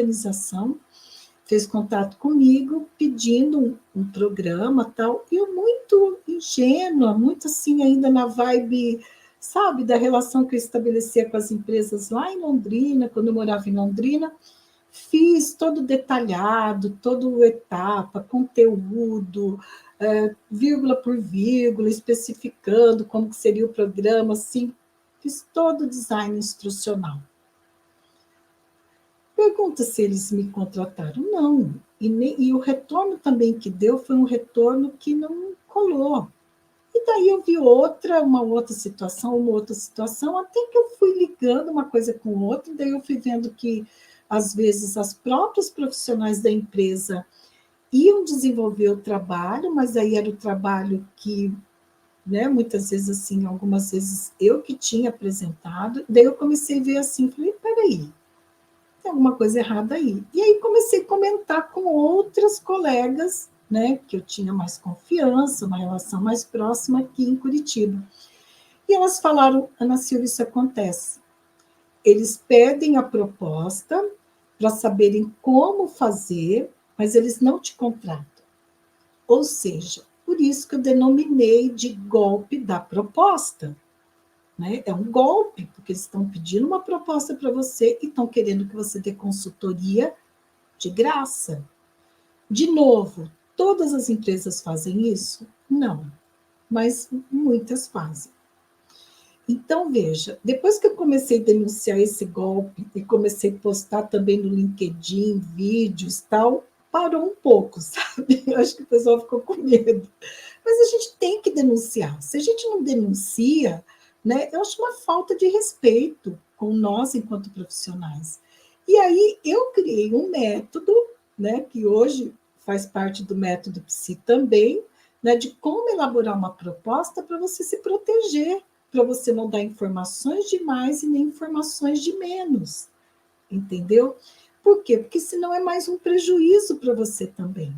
organização fez contato comigo, pedindo um programa, tal, e eu muito ingênua, muito assim, ainda na vibe, sabe, da relação que eu estabelecia com as empresas lá em Londrina, quando eu morava em Londrina, fiz todo detalhado, toda etapa, conteúdo, vírgula por vírgula, especificando como que seria o programa, assim, fiz todo o design instrucional. Pergunta se eles me contrataram. Não. E o retorno também que deu foi um retorno que não colou. E daí eu vi uma outra situação, até que eu fui ligando uma coisa com outra, daí eu fui vendo que, às vezes, as próprias profissionais da empresa iam desenvolver o trabalho, mas aí era o trabalho que, né, muitas vezes, assim, algumas vezes eu que tinha apresentado, daí eu comecei a ver assim, falei, peraí, tem alguma coisa errada aí. E aí comecei a comentar com outras colegas, né, que eu tinha mais confiança, uma relação mais próxima aqui em Curitiba. E elas falaram, Ana Silvia, isso acontece. Eles pedem a proposta para saberem como fazer, mas eles não te contratam. Ou seja, por isso que eu denominei de golpe da proposta. Né? É um golpe, porque eles estão pedindo uma proposta para você e estão querendo que você dê consultoria de graça. De novo, todas as empresas fazem isso? Não, mas muitas fazem. Então, veja, depois que eu comecei a denunciar esse golpe e comecei a postar também no LinkedIn, vídeos e tal, parou um pouco, sabe? Eu acho que o pessoal ficou com medo. Mas a gente tem que denunciar. Se a gente não denuncia, né, eu acho uma falta de respeito com nós enquanto profissionais. E aí eu criei um método, né, que hoje faz parte do método Psi também, né, de como elaborar uma proposta para você se proteger, para você não dar informações de mais e nem informações de menos, entendeu? Por quê? Porque senão é mais um prejuízo para você também.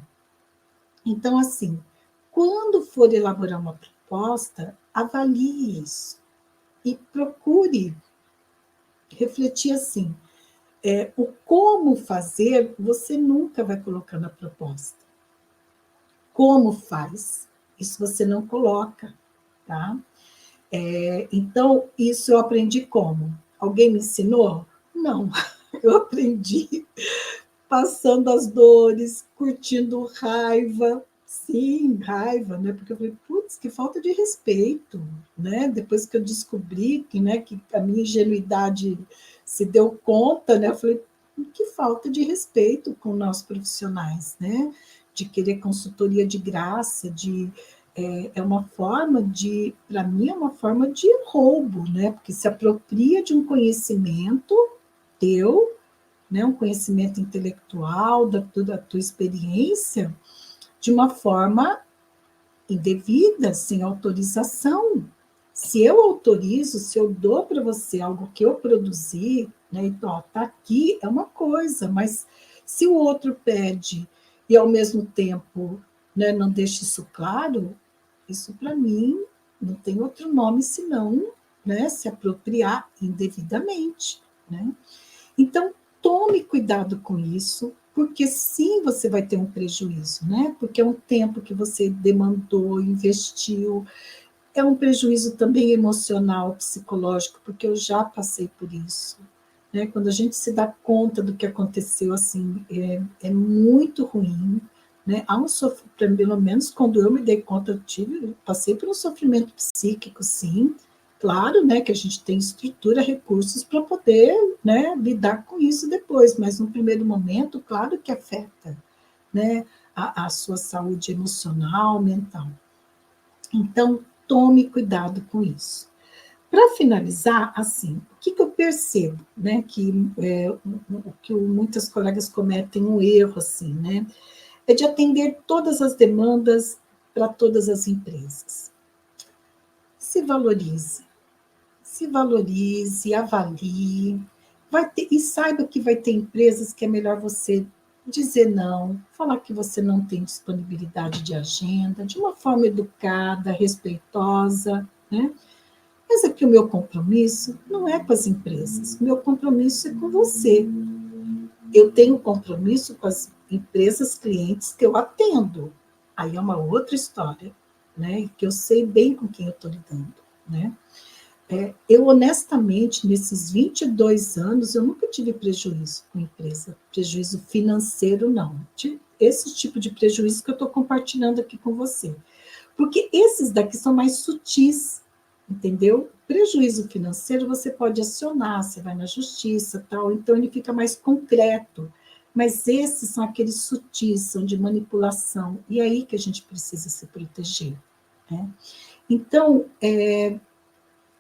Então, assim, quando for elaborar uma proposta, avalie isso e procure refletir assim, o como fazer, você nunca vai colocar na proposta. Como faz? Isso você não coloca, tá? Então, isso eu aprendi como? Alguém me ensinou? Não, eu aprendi passando as dores, curtindo raiva, sim, raiva, né? Porque eu falei, putz, que falta de respeito, né? Depois que eu descobri que, né, que a minha ingenuidade se deu conta, né? Eu falei, que falta de respeito com nós profissionais, né? De querer consultoria de graça, é uma forma de, para mim, é uma forma de roubo, né? Porque se apropria de um conhecimento teu, né, um conhecimento intelectual da tua experiência, de uma forma indevida, sem autorização. Se eu autorizo, se eu dou para você algo que eu produzi, né, então, está aqui, é uma coisa, mas se o outro pede e, ao mesmo tempo, né, não deixa isso claro, isso, para mim, não tem outro nome senão, né, se apropriar indevidamente. Né? Então, tome cuidado com isso, porque sim, você vai ter um prejuízo, né? Porque é um tempo que você demandou, investiu, é um prejuízo também emocional, psicológico, porque eu já passei por isso. Né? Quando a gente se dá conta do que aconteceu, assim, é muito ruim. Né? Há um sofrimento, pelo menos quando eu me dei conta, passei por um sofrimento psíquico, sim. Claro, né, que a gente tem estrutura, recursos para poder, né, lidar com isso depois, mas no primeiro momento, claro que afeta, né, a sua saúde emocional, mental. Então, tome cuidado com isso. Para finalizar, assim, o que eu percebo, né, que muitas colegas cometem um erro, assim, né, é de atender todas as demandas para todas as empresas. Se valorize, avalie, e saiba que vai ter empresas que é melhor você dizer não, falar que você não tem disponibilidade de agenda, de uma forma educada, respeitosa, né? Mas aqui o meu compromisso não é com as empresas, o meu compromisso é com você. eu tenho compromisso com as empresas clientes que eu atendo. Aí é uma outra história, né? Que eu sei bem com quem eu estou lidando, né? Eu, honestamente, nesses 22 anos, eu nunca tive prejuízo com a empresa. Prejuízo financeiro, não. Esse tipo de prejuízo que eu estou compartilhando aqui com você. Porque esses daqui são mais sutis, entendeu? Prejuízo financeiro você pode acionar, você vai na justiça, tal, então ele fica mais concreto. Mas esses são aqueles sutis, são de manipulação, e é aí que a gente precisa se proteger, né? Então,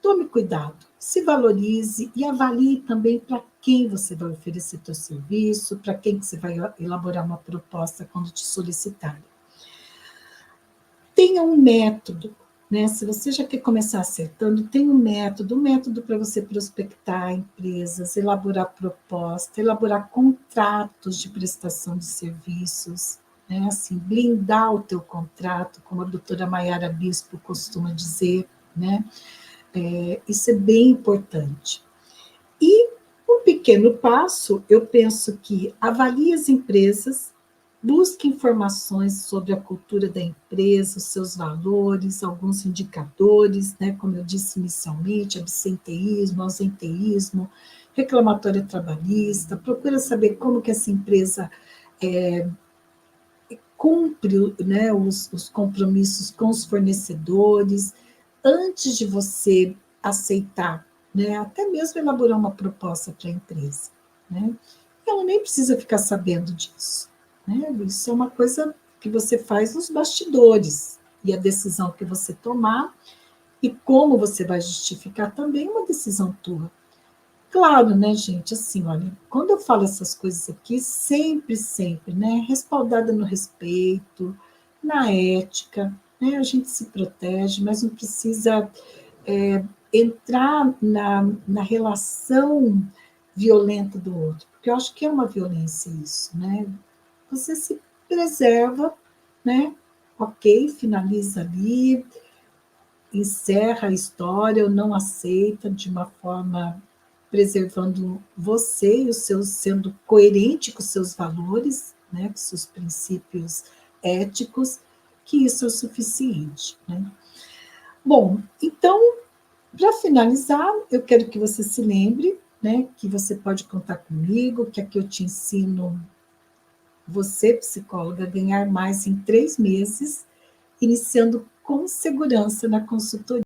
tome cuidado, se valorize e avalie também para quem você vai oferecer seu serviço, para quem que você vai elaborar uma proposta quando te solicitarem. Tenha um método, né? Se você já quer começar acertando, tem um método para você prospectar empresas, elaborar proposta, elaborar contratos de prestação de serviços, né? Assim, blindar o teu contrato, como a doutora Maiara Bispo costuma dizer, né? Isso é bem importante. E um pequeno passo, eu penso que avalie as empresas, busque informações sobre a cultura da empresa, os seus valores, alguns indicadores, né, como eu disse inicialmente, absenteísmo, ausenteísmo, reclamatória trabalhista, procura saber como que essa empresa cumpre, né, os compromissos com os fornecedores, antes de você aceitar, né, até mesmo elaborar uma proposta para a empresa, né? Ela nem precisa ficar sabendo disso, né? Isso é uma coisa que você faz nos bastidores, e a decisão que você tomar e como você vai justificar também é uma decisão tua. Claro, né, gente, assim, olha, quando eu falo essas coisas aqui, sempre, né, respaldada no respeito, na ética, né, a gente se protege, mas não precisa entrar na relação violenta do outro, porque eu acho que é uma violência isso, né? Você se preserva, né? Ok, finaliza ali, encerra a história, ou não aceita de uma forma preservando você e os seus, sendo coerente com os seus valores, né? Com seus princípios éticos, que isso é o suficiente, né? Bom, então para finalizar, eu quero que você se lembre, né, que você pode contar comigo, que aqui eu te ensino, você, psicóloga, a ganhar mais em 3 meses, iniciando com segurança na consultoria.